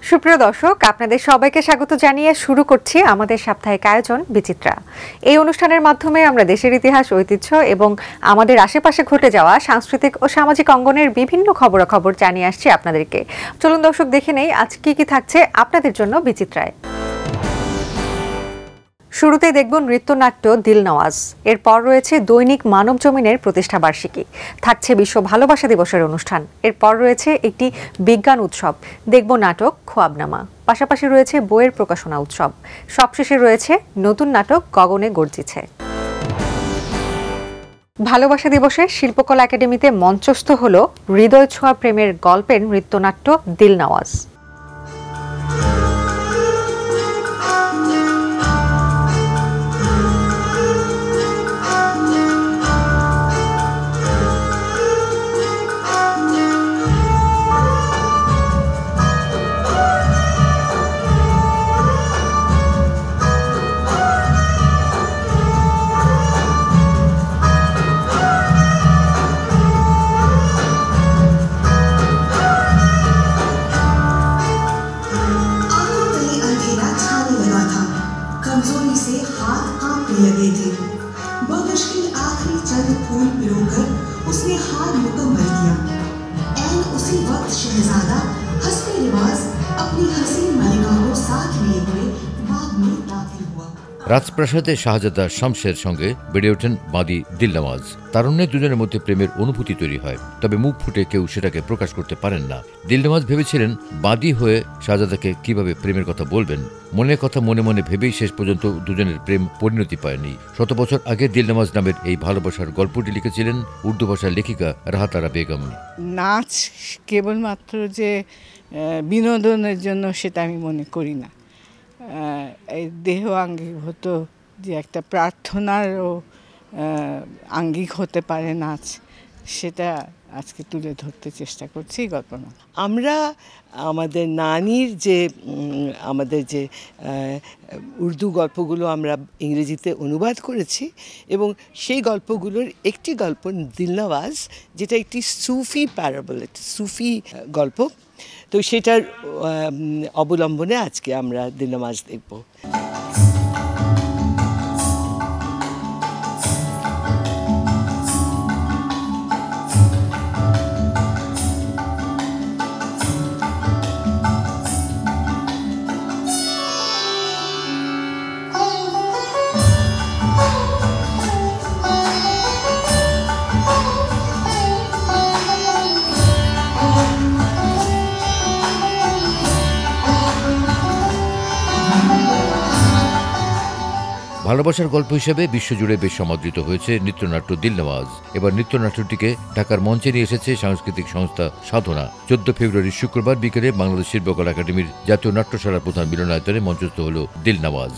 সুপ্রিয় দর্শক, আপনাদের সবাইকে স্বাগত জানিয়ে শুরু করছি আমাদের সাপ্তাহিক আয়োজন বিচিত্রা। এই অনুষ্ঠানের মাধ্যমে আমরা দেশের ইতিহাস, ঐতিহ্য এবং আমাদের আশেপাশে ঘটে যাওয়া সাংস্কৃতিক ও সামাজিক অঙ্গনের বিভিন্ন খবরাখবর জানিয়ে আসছি আপনাদেরকে। চলুন দর্শক, দেখে নেই আজ কি কি থাকছে আপনাদের জন্য বিচিত্রায়। শুরুতেই দেখব নৃত্যনাট্য দিলনওয়াজ। এরপর রয়েছে দৈনিক মানব জমিনের প্রতিষ্ঠা বার্ষিকী, থাকছে বিশ্ব ভালোবাসা দিবসের অনুষ্ঠান। এরপর রয়েছে একটি বিজ্ঞান উৎসব, দেখব নাটক খোয়াবনামা। পাশাপাশি রয়েছে বইয়ের প্রকাশনা উৎসব। সবশেষে রয়েছে নতুন নাটক গগনে গর্জিছে। ভালোবাসা দিবসে শিল্পকলা একাডেমিতে মঞ্চস্থ হল হৃদয় ছোঁয়া প্রেমের গল্পের নৃত্যনাট্য দিলনওয়াজ। রাজপ্রাসাদে শাহজাদা শামসের সঙ্গে বেড়ে ওঠেন বাদী দিলনওয়াজ। তারুণ্যে দুজনের মধ্যে প্রেমের অনুভূতি তৈরি হয়, তবে মুখ ফুটে কেউ সেটাকে প্রকাশ করতে পারেন না। দিলনওয়াজ ভেবেছিলেন বাদী হয়ে শাহজাদাকে কিভাবে প্রেমের কথা বলবেন। মনের কথা মনে মনে ভেবেই শেষ পর্যন্ত দুজনের প্রেম পরিণতি পায়নি। 100 বছর আগে দিলনওয়াজ নামের এই ভালোবাসার গল্পটি লিখেছিলেন উর্দু ভাষার লেখিকা রাহাতারা বেগম। নাচ কেবলমাত্র যে বিনোদনের জন্য সেটা আমি মনে করি না। এই দেহ আঙ্গিকভূত যে একটা প্রার্থনারও আঙ্গিক হতে পারে নাচ, সেটা আজকে তুলে ধরতে চেষ্টা করছি গল্পনা। আমরা আমাদের নানির যে আমাদের যে উর্দু গল্পগুলো আমরা ইংরেজিতে অনুবাদ করেছি, এবং সেই গল্পগুলোর একটি গল্প দিলনওয়াজ, যেটা একটি সুফি প্যারাবল, একটি সুফি গল্প। তো সেটার অবলম্বনে আজকে আমরা দিলনওয়াজ দেখব। ভালোবাসার গল্প হিসেবে বিশ্বজুড়ে বেশ সমাদৃত হয়েছে নৃত্যনাট্য দিলনওয়াজ। এবার নৃত্যনাট্যটিকে ঢাকার মঞ্চে নিয়ে এসেছে সাংস্কৃতিক সংস্থা সাধনা। 14 ফেব্রুয়ারি শুক্রবার বিকেলে বাংলাদেশ শিল্পকলা একাডেমির জাতীয় নাট্যশালার প্রধান মিলনায়তনে মঞ্চস্থ হল দিলনওয়াজ।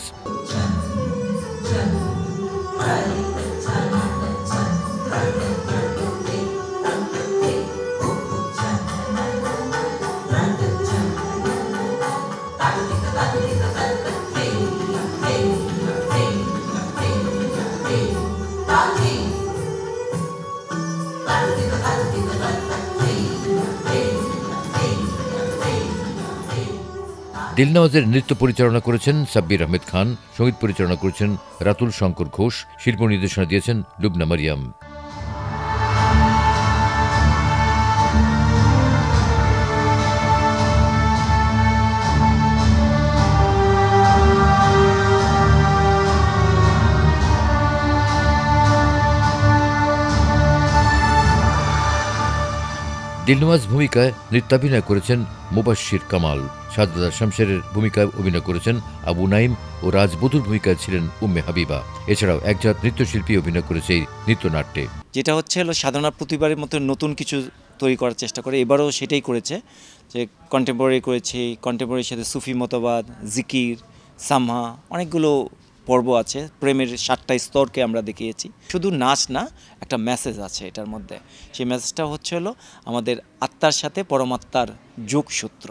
দিলনওয়াজের নৃত্য পরিচালনা করেছেন সাব্বির আহমেদ খান, সঙ্গীত পরিচালনা করেছেন রাতুল শঙ্কর ঘোষ, শিল্প নির্দেশনা দিয়েছেন লুবনা মারিয়াম। দিলনওয়াজ ভূমিকায় নৃত্যাভিনয় করেছেন মুবাশশির কামাল। শাহজাদা শামসেরের ভূমিকায় অভিনয় করেছেন আবু নাইম ও রাজবধূর ভূমিকায় ছিলেন উম্মে হাবিবা। এছাড়াও একজাত নৃত্যশিল্পী অভিনয় করেছে এই নৃত্যনাট্যে। যেটা হচ্ছে সাধনা প্রতিবারের মতো নতুন কিছু তৈরি করার চেষ্টা করে, এবারও সেটাই করেছে, যে কন্টেম্পোরারি করেছি, কন্টেম্পোরারির সাথে সুফি মতবাদ, জিকির, সামহা, অনেকগুলো পর্ব আছে। প্রেমের 7টা স্তরকে আমরা দেখিয়েছি। শুধু নাচ না, একটা মেসেজ আছে এটার মধ্যে। সেই মেসেজটা হচ্ছে আমাদের আত্মার সাথে পরমাত্মার যোগসূত্র।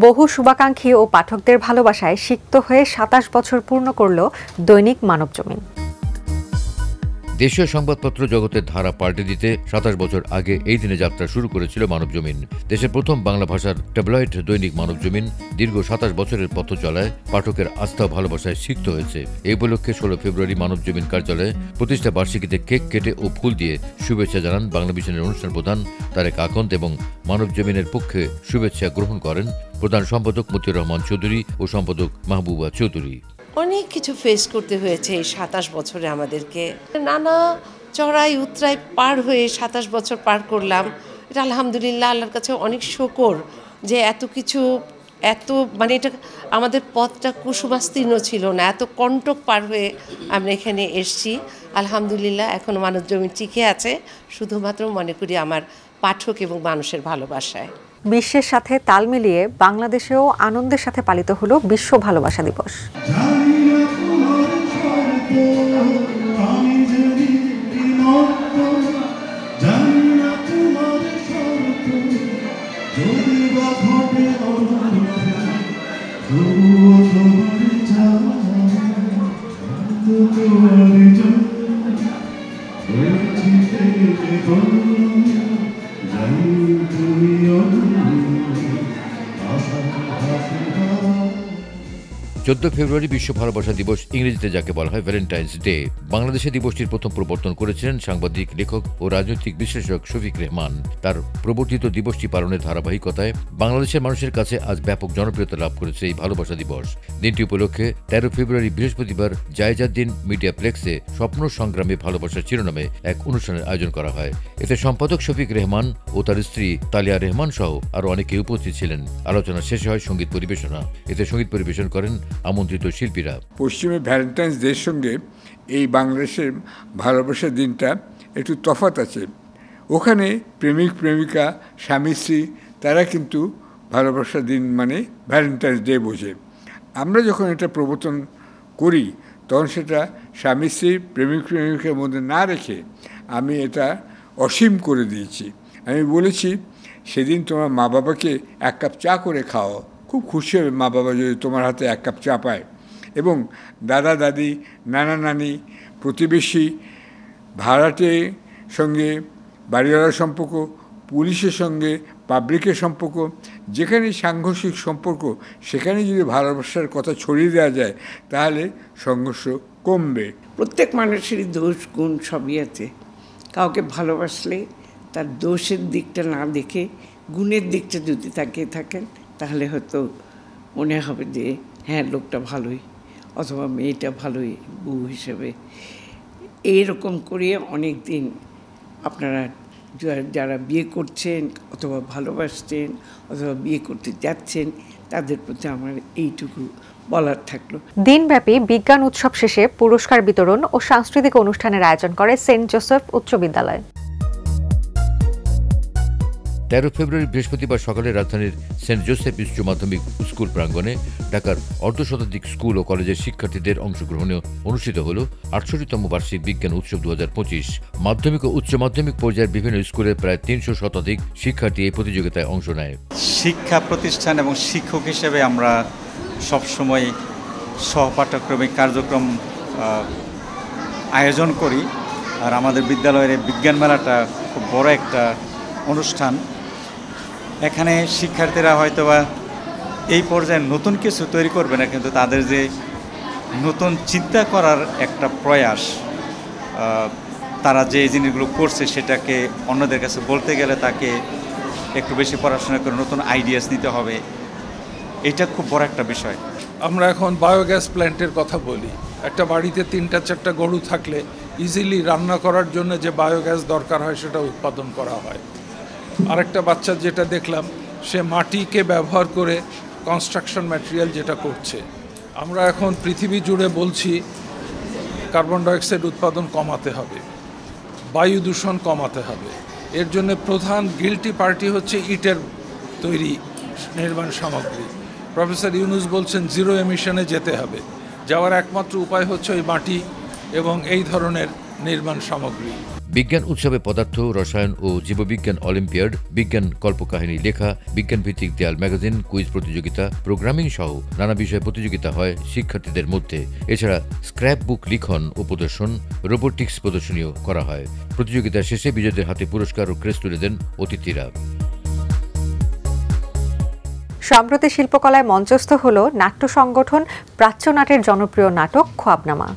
বহু শুভাকাঙ্ক্ষী ও পাঠকদের ভালোবাসায় সিক্ত হয়ে ২৭ বছর পূর্ণ করল দৈনিক মানবজমিন। দেশীয় সংবাদপত্র জগতের ধারা পাল্টে দিতে ২৭ বছর আগে এই দিনে যাত্রা শুরু করেছিল মানবজমিন। দেশের প্রথম বাংলা ভাষার ট্যাবলয়েড দৈনিক মানবজমিন দীর্ঘ ২৭ বছরের পথ চলায় পাঠকের আস্থা ও ভালোবাসায় সিক্ত হয়েছে। এই উপলক্ষে ১৬ ফেব্রুয়ারি মানবজমিন কার্যালয়ে প্রতিষ্ঠা বার্ষিকীতে কেক কেটে ও ফুল দিয়ে শুভেচ্ছা জানান বাংলাভিশনের অনুষ্ঠান প্রধান তারেক আকন্দ এবং মানবজমিনের পক্ষে শুভেচ্ছা গ্রহণ করেন প্রধান সম্পাদক মতিউর রহমান চৌধুরী ও সম্পাদক মাহবুবা চৌধুরী। অনেক কিছু ফেস করতে হয়েছে এই ২৭ বছরে আমাদেরকে, নানা চড়াই উতরাই পার হয়ে ২৭ বছর পার করলাম। এটা আলহামদুলিল্লাহ আল্লাহর কাছে অনেক শুকর যে এত কিছু মানে এটা আমাদের পথটা কুসুমাস্তীর্ণ ছিল না, এত কণ্টক পার হয়ে আমরা এখানে এসছি। আলহামদুলিল্লাহ এখন মানবজমিন টিকে আছে শুধুমাত্র মনে করি আমার পাঠক এবং মানুষের ভালোবাসায়। বিশ্বের সাথে তাল মিলিয়ে বাংলাদেশেও আনন্দের সাথে পালিত হলো বিশ্ব ভালোবাসা দিবস। চোদ্দ ফেব্রুয়ারি বিশ্ব ভালোবাসা দিবস, ইংরেজিতে যাকে বলা হয় ভ্যালেন্টাইন্স ডে। বাংলাদেশে দিবসটির প্রথম প্রবর্তন করেছিলেন সাংবাদিক, লেখক ও রাজনৈতিক বিশ্লেষক শফিক রেহমান। তার প্রবর্তিত দিবসটি পালনের ধারাবাহিকতায় বাংলাদেশের মানুষের কাছে আজ ব্যাপক জনপ্রিয়তা লাভ করেছে এই ভালোবাসা দিবস। দিনটি উপলক্ষে ১৩ ফেব্রুয়ারি বৃহস্পতিবার জায়েজাদ্দিন মিডিয়া প্লেক্সে স্বপ্ন সংগ্রামে ভালোবাসার শিরোনামে এক অনুষ্ঠানের আয়োজন করা হয়। এতে সম্পাদক শফিক রেহমান ও তার স্ত্রী তালিয়া রেহমান সহ আরো অনেকে উপস্থিত ছিলেন। আলোচনা শেষে হয় সঙ্গীত পরিবেশনা। এতে সঙ্গীত পরিবেশন করেন আমন্ত্রিত শিল্পীরা। পশ্চিমে ভ্যালেন্টাইন্স ডের সঙ্গে এই বাংলাদেশের ভালোবাসার দিনটা একটু তফাৎ আছে। ওখানে প্রেমিক প্রেমিকা, স্বামী স্ত্রী তারা কিন্তু ভালোবাসার দিন মানে ভ্যালেন্টাইন্স ডে বোঝে। আমরা যখন এটা প্রবর্তন করি তখন সেটা স্বামী স্ত্রী, প্রেমিক প্রেমিকার মধ্যে না রেখে আমি এটা অসীম করে দিয়েছি। আমি বলেছি সেদিন তোমার মা বাবাকে ১ কাপ চা করে খাও, খুব খুশি হবে মা বাবা যদি তোমার হাতে ১ কাপ চা পায়। এবং দাদা দাদি, নানা নানি, প্রতিবেশী, ভাড়াটের সঙ্গে বাড়িওয়ালার সম্পর্ক, পুলিশের সঙ্গে পাবলিকের সম্পর্ক, যেখানে সাংঘর্ষিক সম্পর্ক সেখানে যদি ভালোবাসার কথা ছড়িয়ে দেওয়া যায় তাহলে সংঘর্ষ কমবে। প্রত্যেক মানুষেরই দোষ গুণ সবই আছে। কাউকে ভালোবাসলে তার দোষের দিকটা না দেখে গুণের দিকটা যদি তাকিয়ে থাকেন তাহলে হয়তো মনে হবে যে হ্যাঁ লোকটা ভালোই অথবা মেয়েটা ভালোই বউ হিসেবে। এইরকম করে অনেক দিন আপনারা যারা বিয়ে করছেন অথবা ভালোবাসছেন অথবা বিয়ে করতে যাচ্ছেন তাদের প্রতি আমার এইটুকু বলার থাকলো। দিনব্যাপী বিজ্ঞান উৎসব শেষে পুরস্কার বিতরণ ও সাংস্কৃতিক অনুষ্ঠানের আয়োজন করে সেন্ট জোসেফ উচ্চ বিদ্যালয়। ১৩ ফেব্রুয়ারি বৃহস্পতিবার সকালে রাজধানীর সেন্ট জোসেফ উচ্চ মাধ্যমিক স্কুল প্রাঙ্গণে ঢাকার অর্ধশতাধিক স্কুল ও কলেজের শিক্ষার্থীদের অংশগ্রহণে অনুষ্ঠিত হল ৬৮তম বার্ষিক বিজ্ঞান উৎসব ২০২৫। মাধ্যমিক ও উচ্চ মাধ্যমিক পর্যায়ের বিভিন্ন স্কুলের প্রায় ৩০০ শতাধিক শিক্ষার্থী এই প্রতিযোগিতায় অংশ নেয়। শিক্ষা প্রতিষ্ঠান এবং শিক্ষক হিসেবে আমরা সবসময় সহপাঠ্যক্রমিক কার্যক্রম আয়োজন করি। আর আমাদের বিদ্যালয়ের এই বিজ্ঞান মেলাটা খুব বড় একটা অনুষ্ঠান। এখানে শিক্ষার্থীরা হয়তোবা এই পর্যায়ে নতুন কিছু তৈরি করবে না, কিন্তু তাদের যে নতুন চিন্তা করার একটা প্রয়াস, তারা যে জিনিসগুলো করছে সেটাকে অন্যদের কাছে বলতে গেলে তাকে একটু বেশি পড়াশোনা করে নতুন আইডিয়াস নিতে হবে। এটা খুব বড় একটা বিষয়। আমরা এখন বায়োগ্যাস প্ল্যান্টের কথা বলি। একটা বাড়িতে ৩-৪টা গরু থাকলে ইজিলি রান্না করার জন্য যে বায়োগ্যাস দরকার হয় সেটা উৎপাদন করা হয়। আরেকটা বাচ্চা যেটা দেখলাম সে মাটিকে ব্যবহার করে কনস্ট্রাকশন ম্যাটেরিয়াল যেটা করছে। আমরা এখন পৃথিবী জুড়ে বলছি কার্বন ডাইঅক্সাইড উৎপাদন কমাতে হবে, বায়ু দূষণ কমাতে হবে। এর জন্য প্রধান গিল্টি পার্টি হচ্ছে ইটের তৈরি নির্মাণ সামগ্রী। প্রফেসর ইউনুস বলছেন জিরো এমিশনে যেতে হবে। যাওয়ার একমাত্র উপায় হচ্ছে ওই মাটি এবং এই ধরনের নির্মাণ সামগ্রী। বিজ্ঞান উৎসবে পদার্থ, রসায়ন ও জীববিজ্ঞান অলিম্পিয়াড, বিজ্ঞান কল্পকাহিনী লেখা, বিজ্ঞানভিত্তিক দেয়াল ম্যাগাজিন, কুইজ প্রতিযোগিতা, প্রোগ্রামিং সহ নানা বিষয়ে প্রতিযোগিতা হয় শিক্ষার্থীদের মধ্যে। এছাড়া স্ক্র্যাপ বুক লিখন ও প্রদর্শন, রোবোটিক্স প্রদর্শনীও করা হয়। প্রতিযোগিতা শেষে বিজয়ীদের হাতে পুরস্কার ও ক্রেস্ট তুলে দেন অতিথিরা। সম্প্রতি শিল্পকলায় মঞ্চস্থ হল নাট্য সংগঠন প্রাচ্য নাটের জনপ্রিয় নাটক খোয়াবনামা।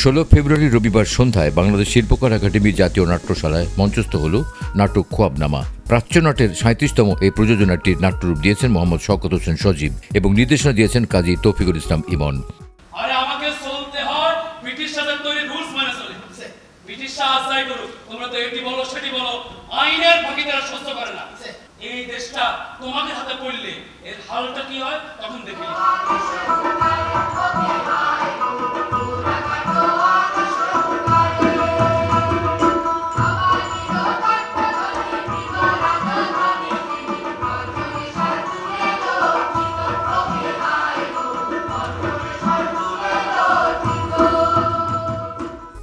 ষোলো ফেব্রুয়ারি রবিবার সন্ধ্যায় বাংলাদেশ শিল্পকলা একাডেমি জাতীয় নাট্যশালায় মঞ্চস্থ হল নাটক খোয়াবনামা। প্রাচ্য নাটের ৩৭তম এই প্রযোজনাটির নাট্যরূপ দিয়েছেন মোহাম্মদ শওকত হোসেন সজীব এবং নির্দেশনা দিয়েছেন কাজী তৌফিকুল ইসলাম ইমন। এই দেশটা তোমাদের হাতে পড়লে এর হালটা কি হয় তখন দেখি।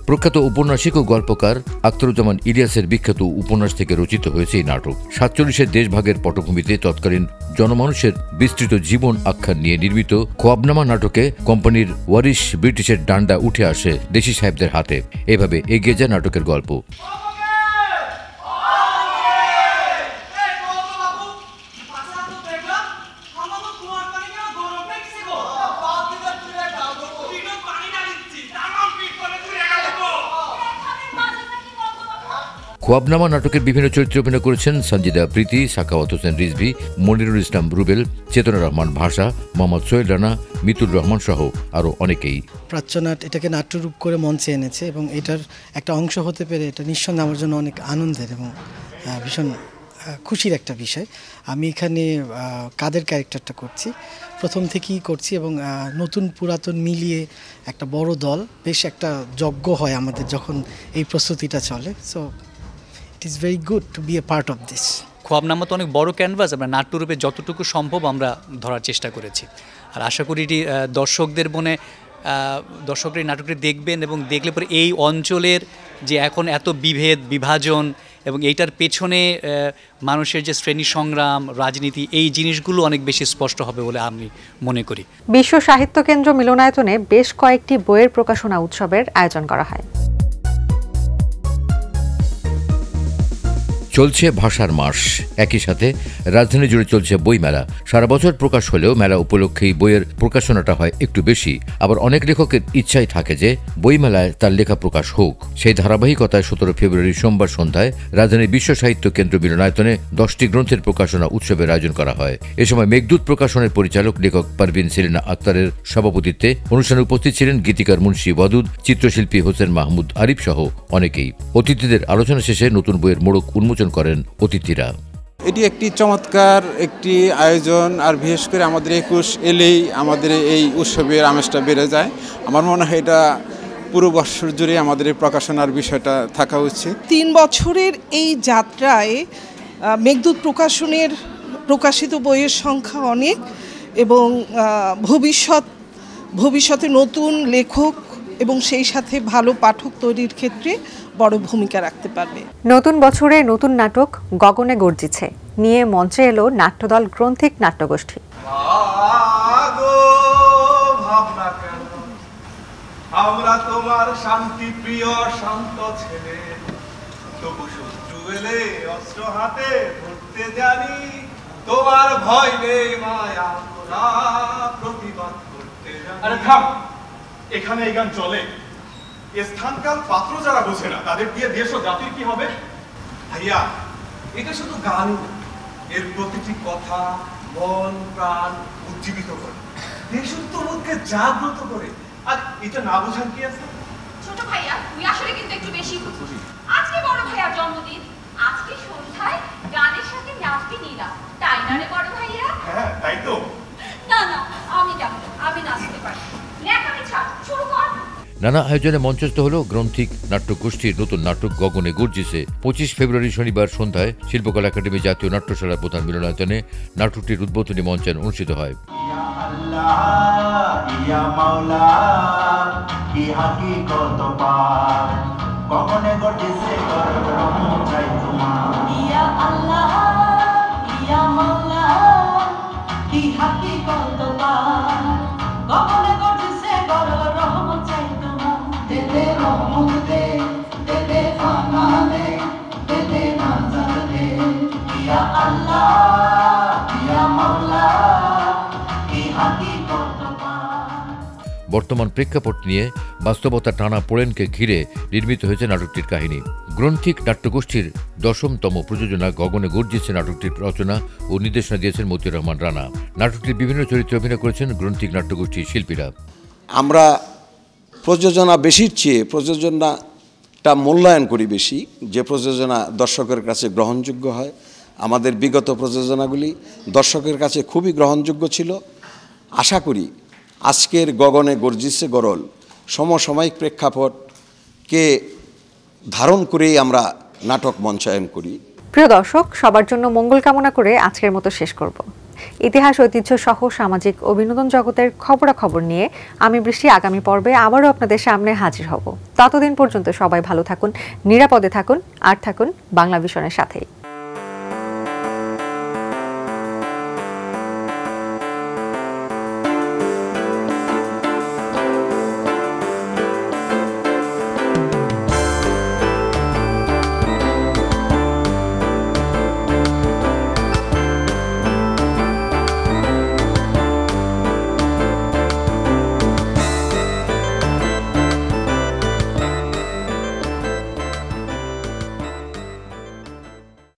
প্রখ্যাত ঔপন্যাসিক ও গল্পকার আখতারুজ্জামান ইলিয়াসের বিখ্যাত উপন্যাস থেকে রচিত হয়েছে এই নাটক। ৪৭-এর দেশভাগের পটভূমিতে তৎকালীন জনমানুষের বিস্তৃত জীবন আখ্যান নিয়ে নির্মিত খোয়াবনামা নাটকে কোম্পানির ওয়ারিশ ব্রিটিশের ডান্ডা উঠে আসে দেশি সাহেবদের হাতে। এভাবে এগিয়ে যায় নাটকের গল্প। খোয়াবনামা নাটকের বিভিন্ন চরিত্রে অভিনয় করেছেন সঞ্জিদা প্রীতি, সাখাওয়াত হোসেন রিজভী, মনিরুল ইসলাম রুবেল, চেতনা রহমান ভাষা, মোহাম্মদ সোহেল রানা, মিতুর রহমান সহ আরও অনেকেই। প্রাচ্যনাট এটাকে নাট্যরূপ করে মঞ্চে এনেছে এবং এটার একটা অংশ হতে পেরে এটা নিঃসন্দেহে আমার জন্য অনেক আনন্দের এবং ভীষণ খুশির একটা বিষয়। আমি এখানে কাদের ক্যারেক্টারটা করছি, প্রথম থেকেই করছি এবং নতুন পুরাতন মিলিয়ে একটা বড় দল, বেশ একটা যজ্ঞ হয় আমাদের যখন এই প্রস্তুতিটা চলে। So it is very good to be a part of this. Khoabnama তো অনেক বড় ক্যানভাস, আমরা নাট্যরূপে যতটুকু সম্ভব আমরা ধরার চেষ্টা করেছি। আর আশা করি এটি দর্শকদের মনে, দর্শকরা এই নাটকটি দেখবেন এবং দেখলে পরে এই অঞ্চলের যে এখন এত বিভেদ বিভাজন এবং এইটার পেছনে মানুষের যে শ্রেণী সংগ্রাম, রাজনীতি, এই জিনিসগুলো অনেক বেশি স্পষ্ট হবে বলে আমি মনে করি। বিশ্ব সাহিত্য কেন্দ্র মিলনায়তনে বেশ কয়েকটি বইয়ের প্রকাশনা উৎসবের আয়োজন করা হয়। চলছে ভাষার মাস, একই সাথে রাজধানী জুড়ে চলছে বইমেলা। সারা বছর প্রকাশ হলেও মেলা উপলক্ষেই বইয়ের প্রকাশনাটা হয় একটু বেশি। আবার অনেক লেখকের ইচ্ছাই থাকে যে বইমেলায় তার লেখা প্রকাশ হোক। সেই ধারাবাহিকতায় ১৭ ফেব্রুয়ারি সোমবার সন্ধ্যায় রাজধানীর বিশ্ব সাহিত্য কেন্দ্র মিলনায়তনে ১০টি গ্রন্থের প্রকাশনা উৎসবের আয়োজন করা হয়। এ সময় মেঘদূত প্রকাশনের পরিচালক লেখক পারভিন সেলিনা আক্তারের সভাপতিত্বে অনুষ্ঠানে উপস্থিত ছিলেন গীতিকার মুন্সি ওয়াদুদ, চিত্রশিল্পী হোসেন মাহমুদ আরিফ সহ অনেকেই। অতিথিদের আলোচনা শেষে নতুন বইয়ের মোড়ক উন্মোচন করেন অতিথিরা। এটি একটি চমৎকার একটি আয়োজন, আর বিশেষ করে আমাদের ২১ এলেই আমাদের এই উৎসবের আমেজটা বেড়ে যায়। আমার মনে হয় এটা পুরো বছর জুড়ে আমাদের এই প্রকাশনার বিষয়টা থাকা উচিত। ৩ বছরের এই যাত্রায় মেঘদূত প্রকাশনের প্রকাশিত বইয়ের সংখ্যা অনেক এবং ভবিষ্যতে নতুন লেখক এবং সেই সাথে ভালো পাঠক তৈরির ক্ষেত্রে বড় ভূমিকা রাখতে পারবে। নতুন বছরে নতুন নাটক গগনে গর্জিছে নিয়ে মঞ্চে এলো নাট্যদল গ্রন্থিক নাট্যগোষ্ঠী। আমরা তোমার শান্তি প্রিয় শান্ত ছেলে, তবু শত্রু এলে অস্ত্র হাতে ধরতে জানি, তোমার ভয় নেই মায়া, তোরা প্রতিবাদ করতে জানি। আরে থাম, এখানে এই গান চলে? স্থানকাল পাত্র যারা বোঝে না তাদের দিয়ে দেশ ও জাতির কি হবে? ভাইয়া, এটা শুধু গান, এর প্রতিটি কথা মন প্রাণ উজ্জীবিত করে, দেশোত্তরবোধকে জাগ্রত করে। আর এটা না বোঝার কি আছে? ছোট ভাইয়া, তুই আসলে কিন্তু একটু বেশি বুঝিস। আজকে বড় ভাইয়ার জন্মদিন, আজকে সন্ধ্যায় গানের সাথে নাচবি নীলা, তাই না রে বড় ভাইয়া? হ্যাঁ, তাই তো? না না, আমি যাবো, আমি নাচতে পারি। লেখামি ছাড়, শুরু কর। নানা আয়োজনে মঞ্চস্থ হল গ্রন্থিক নাট্যগোষ্ঠীর নতুন নাটক গগনে গর্জিছে। 25 ফেব্রুয়ারি শনিবার সন্ধ্যায় শিল্পকলা একাডেমি জাতীয় নাট্যশালার প্রধান মিলনায়তনে নাটকটির উদ্বোধনী মঞ্চায়ন অনুষ্ঠিত হয়। বর্তমান প্রেক্ষাপট নিয়ে বাস্তবতা টানা পোড়েনকে ঘিরে নির্মিত হয়েছে নাটকটির কাহিনী। গ্রন্থিক নাট্যগোষ্ঠীর 10তম প্রযোজনা গগনে গর্জিছে নাটকটির রচনা ও নির্দেশনা দিয়েছেন মতিউর রহমান রানা। নাটকটির বিভিন্ন চরিত্রে অভিনয় করেছেন গ্রন্থিক নাট্যগোষ্ঠীর শিল্পীরা। আমরা প্রযোজনা বেশির চেয়ে প্রযোজনাটা মূল্যায়ন করি বেশি, যে প্রযোজনা দর্শকের কাছে গ্রহণযোগ্য হয়। আমাদের বিগত প্রযোজনাগুলি দর্শকের কাছে খুবই গ্রহণযোগ্য ছিল। আশা করি আজকের গগনে গর্জিছে গরল সমসাময়িক প্রেক্ষাপটকে ধারণ করেই আমরা নাটক মঞ্চায়ন করি। প্রিয় দর্শক, সবার জন্য মঙ্গল কামনা করে আজকের মতো শেষ করব। ইতিহাস, ঐতিহ্য সহ সামাজিক ও বিনোদন জগতের খবরাখবর নিয়ে আমি বৃষ্টি আগামী পর্বে আবারও আপনাদের সামনে হাজির হব। ততদিন পর্যন্ত সবাই ভালো থাকুন, নিরাপদে থাকুন আর থাকুন বাংলা ভিশনের সাথেই।